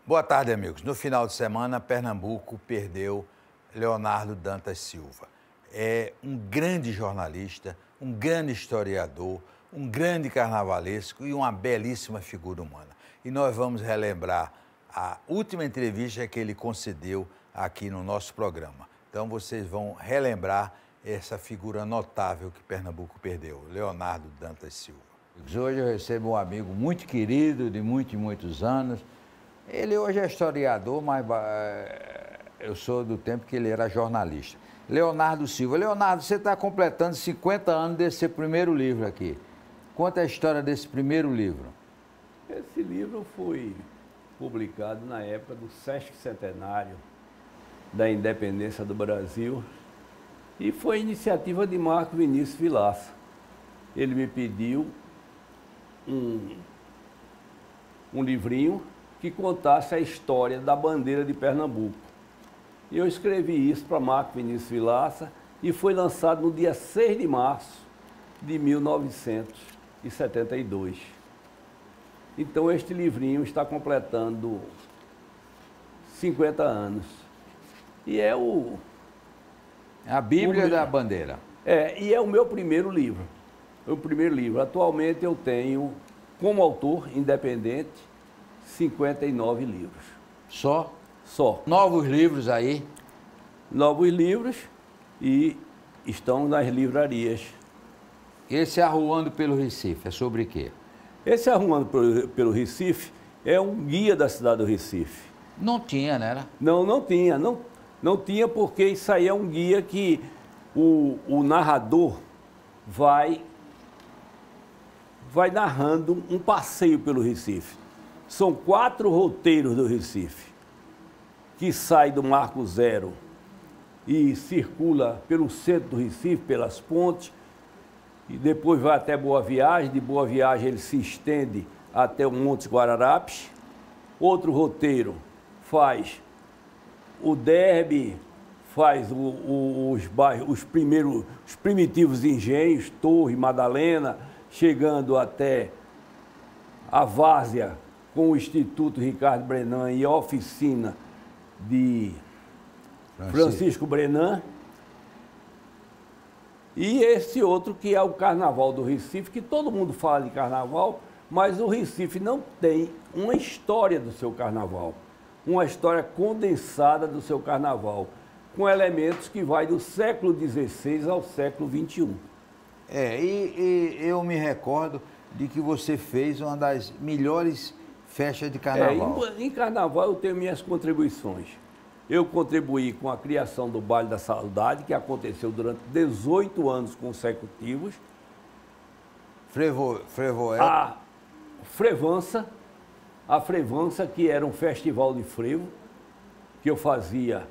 Boa tarde, amigos. No final de semana, Pernambuco perdeu Leonardo Dantas Silva. É um grande jornalista, um grande historiador, um grande carnavalesco e uma belíssima figura humana. E nós vamos relembrar a última entrevista que ele concedeu aqui no nosso programa. Então, vocês vão relembrar essa figura notável que Pernambuco perdeu, Leonardo Dantas Silva. Hoje eu recebo um amigo muito querido, de muitos anos. Ele hoje é historiador, mas eu sou do tempo que ele era jornalista. Leonardo Silva. Leonardo, você está completando 50 anos desse seu primeiro livro aqui. Conta a história desse primeiro livro. Esse livro foi publicado na época do sesquicentenário da independência do Brasil e foi iniciativa de Marco Vinícius Vilaça. Ele me pediu um livrinho que contasse a história da bandeira de Pernambuco. E eu escrevi isso para Marco Vinícius Vilaça e foi lançado no dia 6 de março de 1972. Então, este livrinho está completando 50 anos. E é a Bíblia da Bandeira. E é o meu primeiro livro. O primeiro livro. Atualmente eu tenho, como autor independente, 59 livros. Só? Só. Novos livros aí? Novos livros e estão nas livrarias. Esse Arruando pelo Recife, é sobre quê? Esse Arruando pelo Recife é um guia da cidade do Recife. Não tinha, né? Não tinha. Não tinha porque isso aí é um guia que o narrador vai narrando um passeio pelo Recife. São 4 roteiros do Recife, que sai do Marco Zero e circula pelo centro do Recife, pelas pontes, e depois vai até Boa Viagem. De Boa Viagem ele se estende até o Montes Guararapes. Outro roteiro faz o Derby, faz os primitivos engenhos, Torre, Madalena, chegando até a Várzea, com o Instituto Ricardo Brenan e a oficina de Francisco Brenan. E esse outro que é o Carnaval do Recife, que todo mundo fala de carnaval, mas o Recife não tem uma história do seu carnaval, uma história condensada do seu carnaval, com elementos que vai do século XVI ao século XXI. E eu me recordo de que você fez uma das melhores festas de carnaval. Em carnaval eu tenho minhas contribuições. Eu contribuí com a criação do Baile da Saudade, que aconteceu durante 18 anos consecutivos. A Frevança, que era um festival de frevo, que eu fazia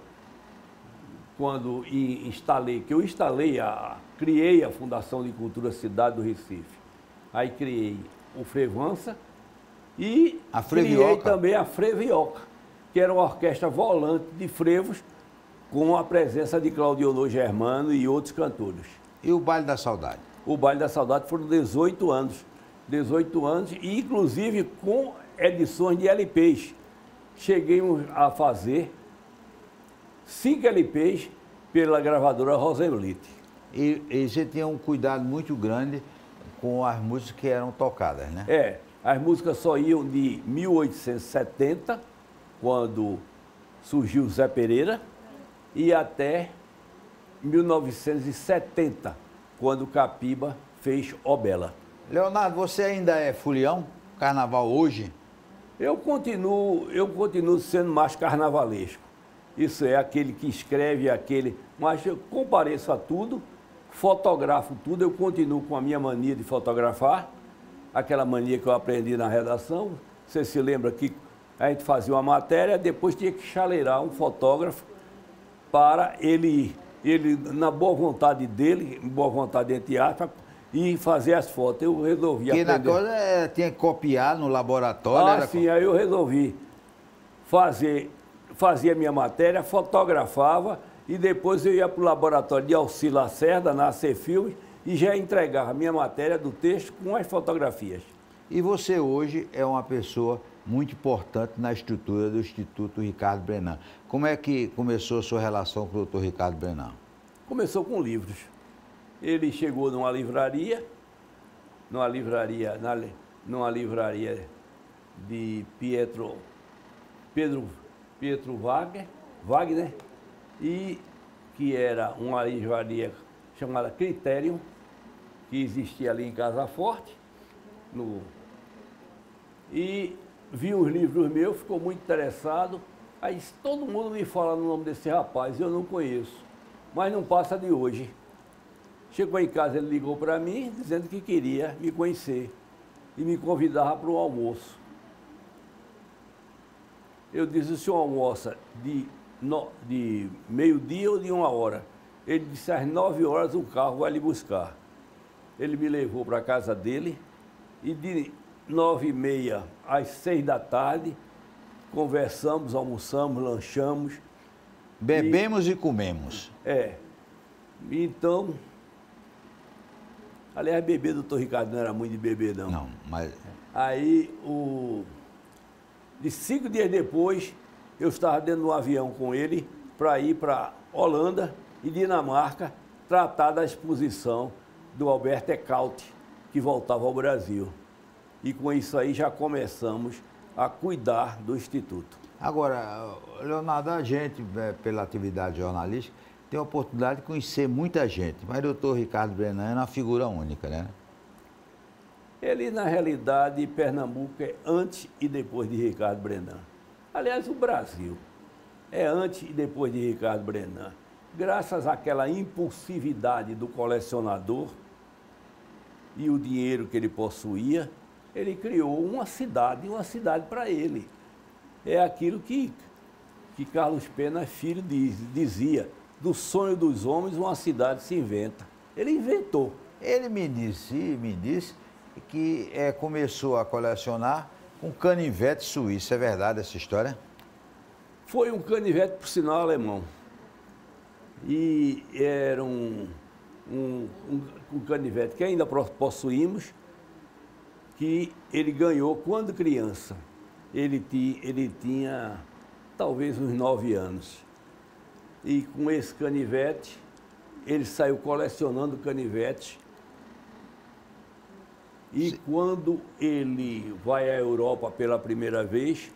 quando criei a Fundação de Cultura Cidade do Recife. Aí criei o Frevança e criei também a Frevioca, que era uma orquestra volante de frevos com a presença de Claudionor Germano e outros cantores. E o Baile da Saudade? O Baile da Saudade foram 18 anos. 18 anos e, inclusive, com edições de LPs. Cheguei a fazer 5 LPs pela gravadora Rosenblit. E você tinha um cuidado muito grande com as músicas que eram tocadas, né? As músicas só iam de 1870, quando surgiu Zé Pereira, e até 1970, quando Capiba fez Ó Bela. Leonardo, você ainda é folião? Carnaval hoje? Eu continuo sendo mais carnavalesco. Isso é aquele que escreve, mas eu compareço a tudo, fotografo tudo, eu continuo com a minha mania de fotografar, aquela mania que eu aprendi na redação. Você se lembra que a gente fazia uma matéria, depois tinha que chaleirar um fotógrafo para ele na boa vontade dele, boa vontade entre aspas, e fazer as fotos. Eu resolvi aprender. Porque na coisa tinha que copiar no laboratório. Sim, aí eu resolvi fazia a minha matéria, fotografava e depois eu ia para o laboratório de Alci Lacerda, na AC Filmes, e já entregava a minha matéria do texto com as fotografias. E você hoje é uma pessoa muito importante na estrutura do Instituto Ricardo Brenan. Como é que começou a sua relação com o Dr. Ricardo Brenan? Começou com livros. Ele chegou numa livraria de Pietro Wagner, e que era uma livraria chamada Criterion, que existia ali em Casa Forte, e viu os livros meus, ficou muito interessado. Aí todo mundo me fala no nome desse rapaz, eu não conheço, mas não passa de hoje. Chegou em casa, ele ligou para mim, dizendo que queria me conhecer e me convidava para o almoço. Eu disse: o senhor almoça de meio-dia ou de 1 hora? Ele disse: às 9 horas o carro vai lhe buscar. Ele me levou para a casa dele e de 9h30 às 6 da tarde conversamos, almoçamos, lanchamos. Bebemos e comemos. Então, aliás, beber do Dr. Ricardo não era muito de beber, não. Não, mas... Aí, de 5 dias depois, eu estava dentro de um avião com ele para ir para Holanda e Dinamarca tratar da exposição do Albert Eckhout, que voltava ao Brasil. E com isso aí já começamos a cuidar do Instituto. Agora, Leonardo, a gente, pela atividade jornalística, tem a oportunidade de conhecer muita gente, mas o Dr. Ricardo Brenan é uma figura única, né? Ele, na realidade, Pernambuco é antes e depois de Ricardo Brenan. Aliás, o Brasil é antes e depois de Ricardo Brenan. Graças àquela impulsividade do colecionador e o dinheiro que ele possuía, ele criou uma cidade para ele. É aquilo que Carlos Pena Filho dizia: do sonho dos homens uma cidade se inventa. Ele inventou. Ele me disse que começou a colecionar com canivete suíço. É verdade essa história? Foi um canivete, por sinal, alemão. E era um canivete que ainda possuímos, que ele ganhou quando criança. Ele tinha talvez uns 9 anos. E com esse canivete, ele saiu colecionando canivetes. E quando ele vai à Europa pela primeira vez,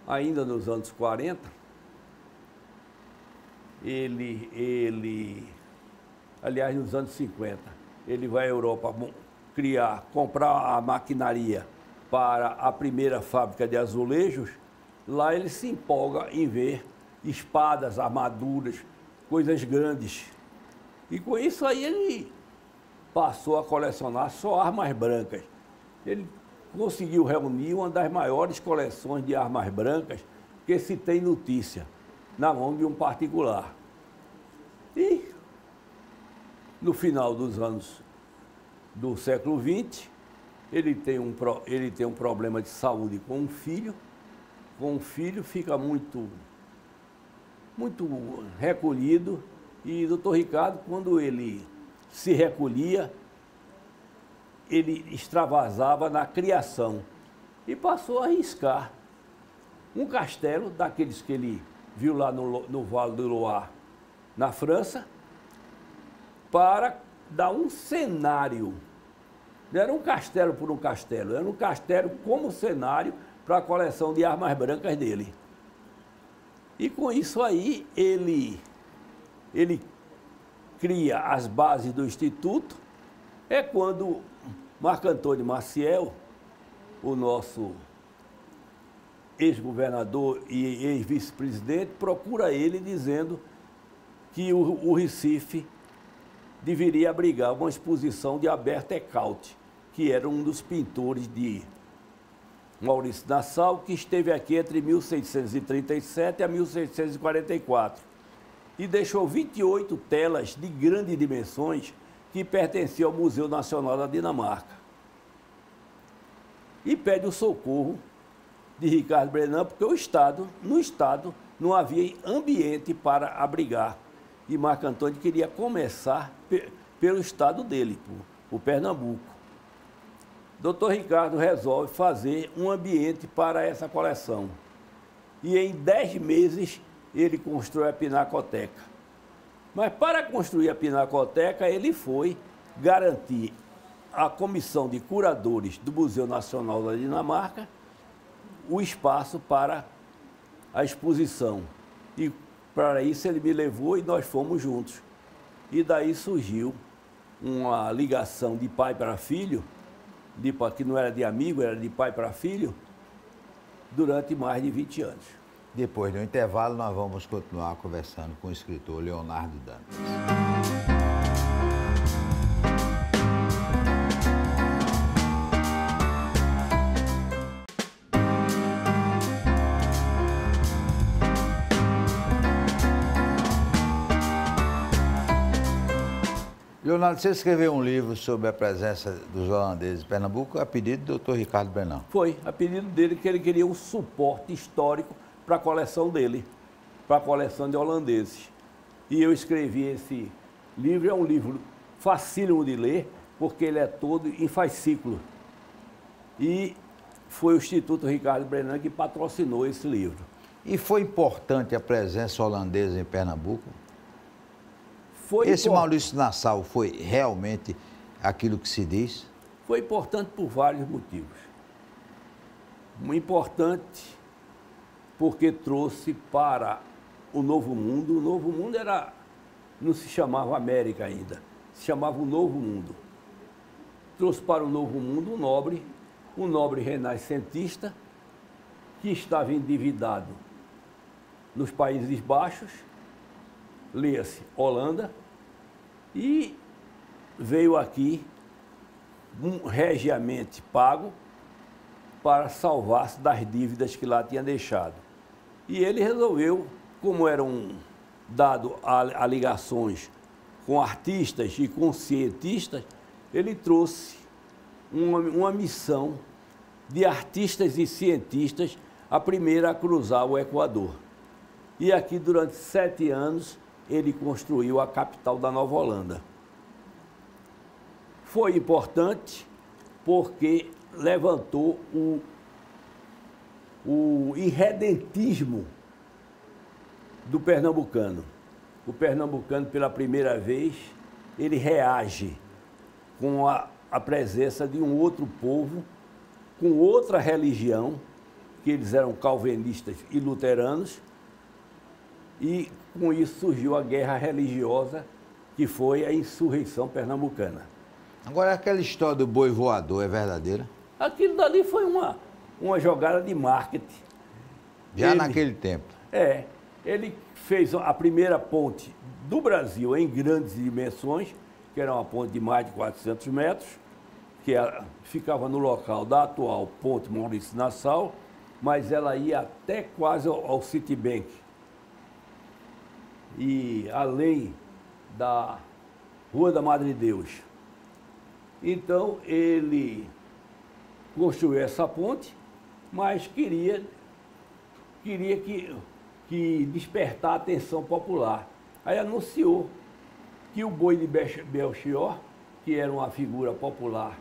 ainda nos anos 40, aliás, nos anos 50, ele vai à Europa comprar a maquinaria para a primeira fábrica de azulejos. Lá ele se empolga em ver espadas, armaduras, coisas grandes. E com isso aí ele passou a colecionar só armas brancas. Ele conseguiu reunir uma das maiores coleções de armas brancas que se tem notícia, na mão de um particular. E no final dos anos do século XX, ele tem um problema de saúde com um filho. Com um filho fica muito recolhido, e o Dr. Ricardo, quando ele se recolhia, ele extravasava na criação e passou a arriscar um castelo daqueles que ele viu lá no Vale do Loire, na França, para dar um cenário. Não era um castelo por um castelo, era um castelo como cenário para a coleção de armas brancas dele. E com isso aí, ele cria as bases do Instituto. É quando Marco Antônio Maciel, o nosso ex-governador e ex-vice-presidente, procura ele dizendo que o Recife deveria abrigar uma exposição de Albert Eckhout, que era um dos pintores de Maurício Nassau, que esteve aqui entre 1637 a 1644 e deixou 28 telas de grandes dimensões que pertenciam ao Museu Nacional da Dinamarca. E pede o socorro de Ricardo Brenan, porque no Estado não havia ambiente para abrigar. E Marco Antônio queria começar pelo Estado dele, por Pernambuco. Dr. Ricardo resolve fazer um ambiente para essa coleção. E em 10 meses ele constrói a Pinacoteca. Mas para construir a Pinacoteca, ele foi garantir à comissão de curadores do Museu Nacional da Dinamarca o espaço para a exposição. E para isso ele me levou e nós fomos juntos. E daí surgiu uma ligação de pai para filho, que não era de amigo, era de pai para filho, durante mais de 20 anos. Depois do intervalo, nós vamos continuar conversando com o escritor Leonardo Dantas. Leonardo, você escreveu um livro sobre a presença dos holandeses em Pernambuco a pedido do Dr. Ricardo Brennand. Foi, a pedido dele, que ele queria um suporte histórico para a coleção dele, para a coleção de holandeses. E eu escrevi esse livro, é um livro facílimo de ler, porque ele é todo em fascículo. E foi o Instituto Ricardo Brennand que patrocinou esse livro. E foi importante a presença holandesa em Pernambuco? Esse Maurício Nassau foi realmente aquilo que se diz? Foi importante por vários motivos. Importante porque trouxe para o Novo Mundo. O Novo Mundo não se chamava América ainda, se chamava o Novo Mundo. Trouxe para o Novo Mundo um nobre renascentista que estava endividado nos Países Baixos, leia-se Holanda, e veio aqui regiamente pago para salvar-se das dívidas que lá tinha deixado. E ele resolveu, como era dado a ligações com artistas e com cientistas, ele trouxe uma missão de artistas e cientistas, a primeira a cruzar o Equador. E aqui, durante 7 anos, ele construiu a capital da Nova Holanda. Foi importante porque levantou o irredentismo do pernambucano. O pernambucano, pela primeira vez, ele reage com a presença de um outro povo, com outra religião, que eles eram calvinistas e luteranos, e com isso surgiu a guerra religiosa, que foi a insurreição pernambucana. Agora, aquela história do boi voador é verdadeira? Aquilo dali foi uma jogada de marketing. Já naquele tempo? É. Ele fez a primeira ponte do Brasil em grandes dimensões, que era uma ponte de mais de 400 metros, que ficava no local da atual ponte Maurício Nassau, mas ela ia até quase ao Citibank. E além da Rua da Madre Deus. Então, ele construiu essa ponte, mas queria que despertar a atenção popular. Aí anunciou que o boi de Belchior, que era uma figura popular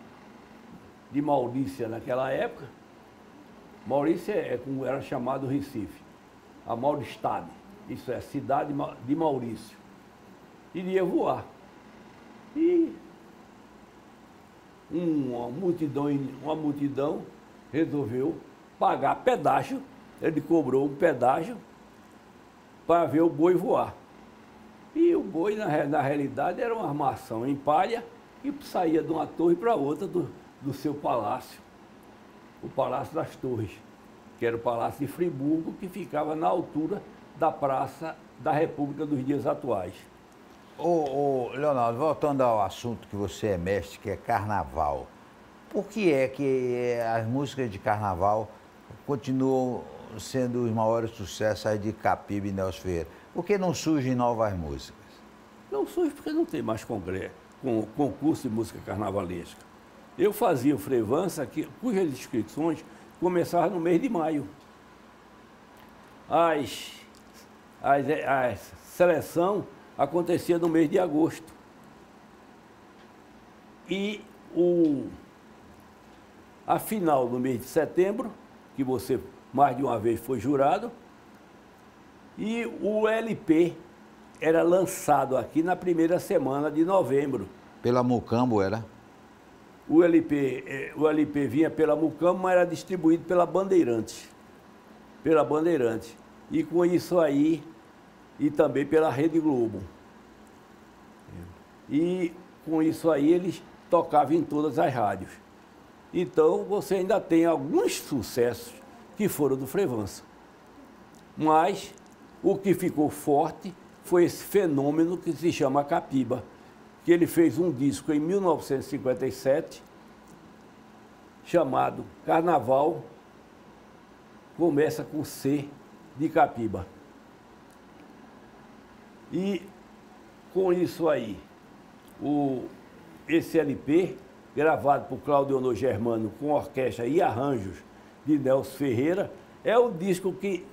de Maurícia naquela época, Maurícia é como era chamado Recife, a Mauristade, isso é, cidade de Maurício, iria voar. E uma multidão resolveu pagar pedágio, ele cobrou um pedágio para ver o boi voar. E o boi, na realidade, era uma armação em palha que saía de uma torre para outra do seu palácio, o Palácio das Torres, que era o Palácio de Friburgo, que ficava na altura da Praça da República dos dias atuais. Leonardo, voltando ao assunto que você é mestre, que é carnaval, por que é que as músicas de carnaval continuam sendo os maiores sucessos aí de Capiba e Nelson Ferreira? Por que não surgem novas músicas? Não surge porque não tem mais concurso de música carnavalesca. Eu fazia o Frevança, cujas inscrições começavam no mês de maio. A seleção acontecia no mês de agosto. E a final no mês de setembro, que você mais de uma vez foi jurado, e o LP era lançado aqui na primeira semana de novembro. Pela Mucambo era? O LP vinha pela Mucambo, mas era distribuído pela Bandeirantes. Pela Bandeirantes. E com isso aí, e também pela Rede Globo. E com isso aí eles tocavam em todas as rádios. Então você ainda tem alguns sucessos que foram do Frevança. Mas o que ficou forte foi esse fenômeno que se chama Capiba, que ele fez um disco em 1957, chamado Carnaval, começa com C de Capiba. E com isso aí, esse LP, gravado por Claudio Ono Germano com orquestra e arranjos de Nelson Ferreira, é o disco que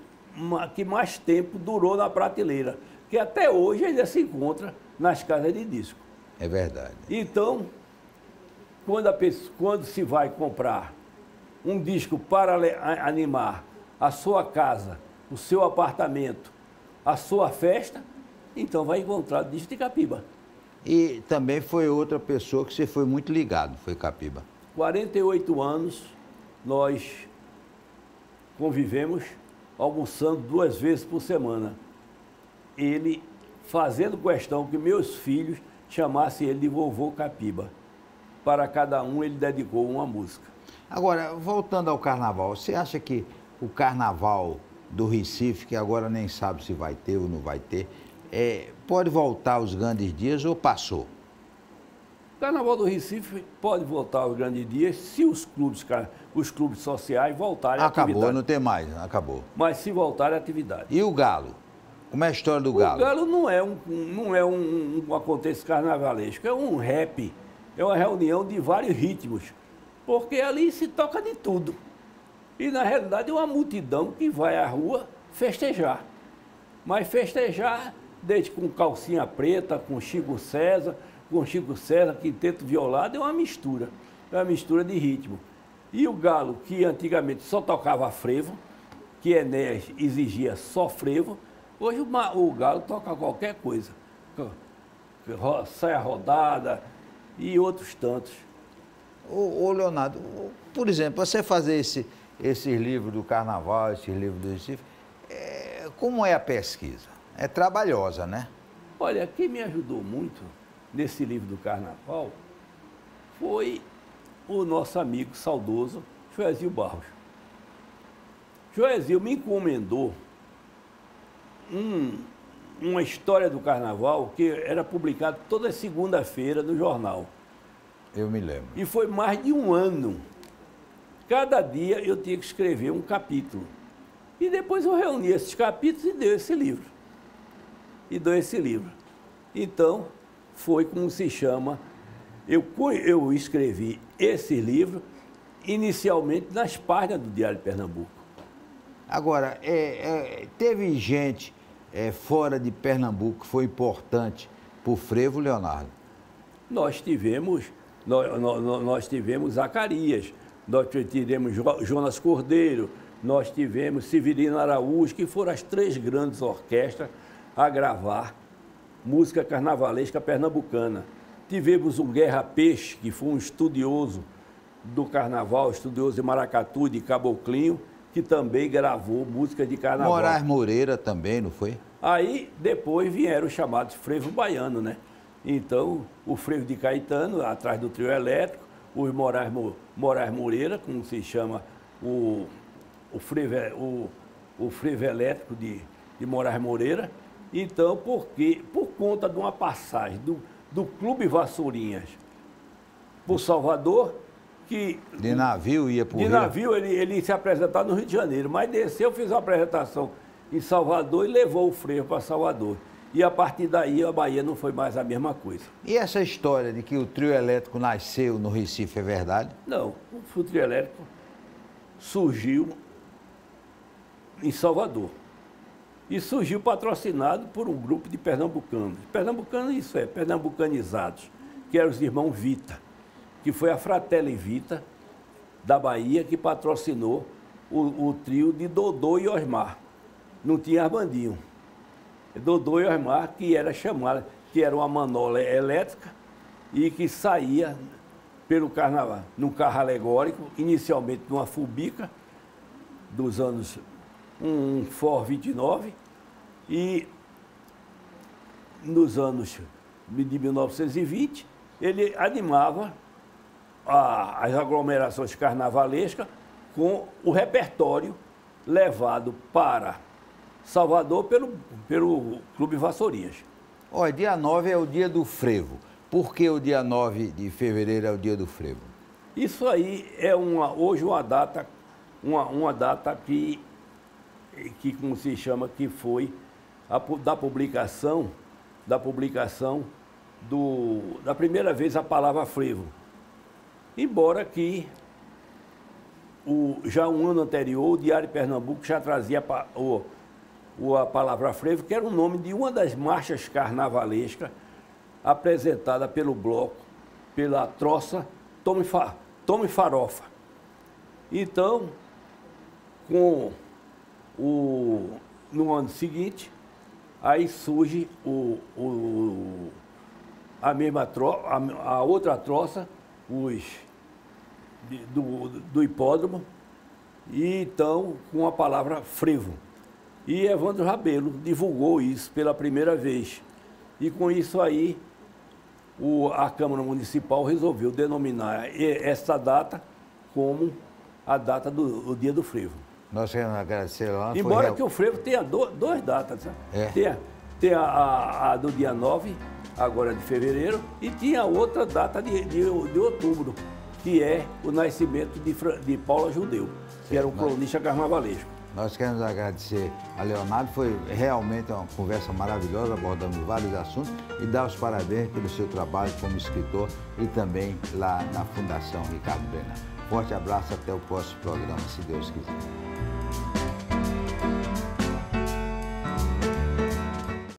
mais tempo durou na prateleira, que até hoje ainda se encontra nas casas de disco. É verdade. Então, quando se vai comprar um disco para animar a sua casa, o seu apartamento, a sua festa, então vai encontrar o disco de Capiba. E também foi outra pessoa que você foi muito ligado, foi Capiba. 48 anos, nós convivemos almoçando 2 vezes por semana. Ele fazendo questão que meus filhos chamassem ele de vovô Capiba. Para cada um ele dedicou uma música. Agora, voltando ao carnaval, você acha que o carnaval do Recife, que agora nem sabe se vai ter ou não vai ter, pode voltar aos grandes dias ou passou? O Carnaval do Recife pode voltar aos grandes dias se os clubes sociais voltarem à atividade. Acabou, não tem mais, acabou. Mas se voltarem à atividade. E o Galo? Como é a história do Galo? O Galo não é um acontecimento carnavalesco, é um rap, é uma reunião de vários ritmos, porque ali se toca de tudo. E na realidade é uma multidão que vai à rua festejar. Mas festejar desde com calcinha preta, com Chico César, quinteto violado, é uma mistura de ritmo. E o Galo, que antigamente só tocava frevo, que Enéas exigia só frevo, hoje o Galo toca qualquer coisa. Saia rodada e outros tantos. Ô Leonardo, por exemplo, você fazer esses livros do Carnaval, esses livros do Recife, como é a pesquisa? É trabalhosa, né? Olha, quem me ajudou muito nesse livro do Carnaval foi o nosso amigo saudoso Joézio Barros. Joézio me encomendou uma história do Carnaval que era publicado toda segunda-feira no jornal. Eu me lembro. E foi mais de um ano. Cada dia eu tinha que escrever um capítulo. E depois eu reuni esses capítulos e dei esse livro. Então, foi como se chama. Eu escrevi esse livro inicialmente nas páginas do Diário de Pernambuco. Agora, teve gente fora de Pernambuco que foi importante para o frevo, Leonardo? Nós tivemos Zacarias, nós tivemos Jonas Cordeiro, nós tivemos Severino Araújo, que foram as 3 grandes orquestras a gravar música carnavalesca pernambucana. Tivemos o Guerra Peixe, que foi um estudioso do carnaval, estudioso de maracatu, de caboclinho, que também gravou música de carnaval. Moraes Moreira também, não foi? Aí, depois vieram os chamados frevo baiano, né? Então, o frevo de Caetano, atrás do trio elétrico, os Moraes Moreira, como se chama o frevo elétrico de Moraes Moreira. Então, por conta de uma passagem do Clube Vassourinhas por Salvador, que... De navio ia por Rio? De navio ele se apresentava no Rio de Janeiro, mas desceu, fez uma apresentação em Salvador e levou o frevo para Salvador. E a partir daí a Bahia não foi mais a mesma coisa. E essa história de que o trio elétrico nasceu no Recife é verdade? Não, o trio elétrico surgiu em Salvador. E surgiu patrocinado por um grupo de pernambucanos. Pernambucanos, isso é, pernambucanizados, que eram os irmãos Vita, que foi a Fratelli Vita, da Bahia que patrocinou o trio de Dodô e Osmar. Não tinha Armandinho. Dodô e Osmar, que era chamada, que era uma manola elétrica e que saía pelo carnaval, num carro alegórico, inicialmente numa Fubica, dos anos, um Ford 29, e nos anos de 1920, ele animava as aglomerações carnavalescas com o repertório levado para Salvador pelo Clube Vassourinhas. Olha, dia 9 é o dia do frevo. Por que o dia 9 de fevereiro é o dia do frevo? Isso aí é hoje uma data que como se chama, que foi da publicação da primeira vez a palavra frevo. Embora que já um ano anterior, o Diário de Pernambuco já trazia a palavra frevo, que era o nome de uma das marchas carnavalescas apresentada pelo bloco, pela troça Tome Farofa. Então, no ano seguinte, aí surge a outra troça, do hipódromo, e então com a palavra frevo. E Evandro Rabelo divulgou isso pela primeira vez. E com isso aí, a Câmara Municipal resolveu denominar essa data como a data do Dia do Frevo. Nós queremos agradecer lá. Embora que o frevo tenha duas datas. Sabe? É. Tem a do dia 9, agora de fevereiro, e tinha outra data de outubro, que é o nascimento de Paula Judeu, que era um cronista carnavalesco. Nós queremos agradecer a Leonardo, foi realmente uma conversa maravilhosa, abordando vários assuntos, e dar os parabéns pelo seu trabalho como escritor e também lá na Fundação Ricardo Brenan. Forte abraço, até o próximo programa, se Deus quiser.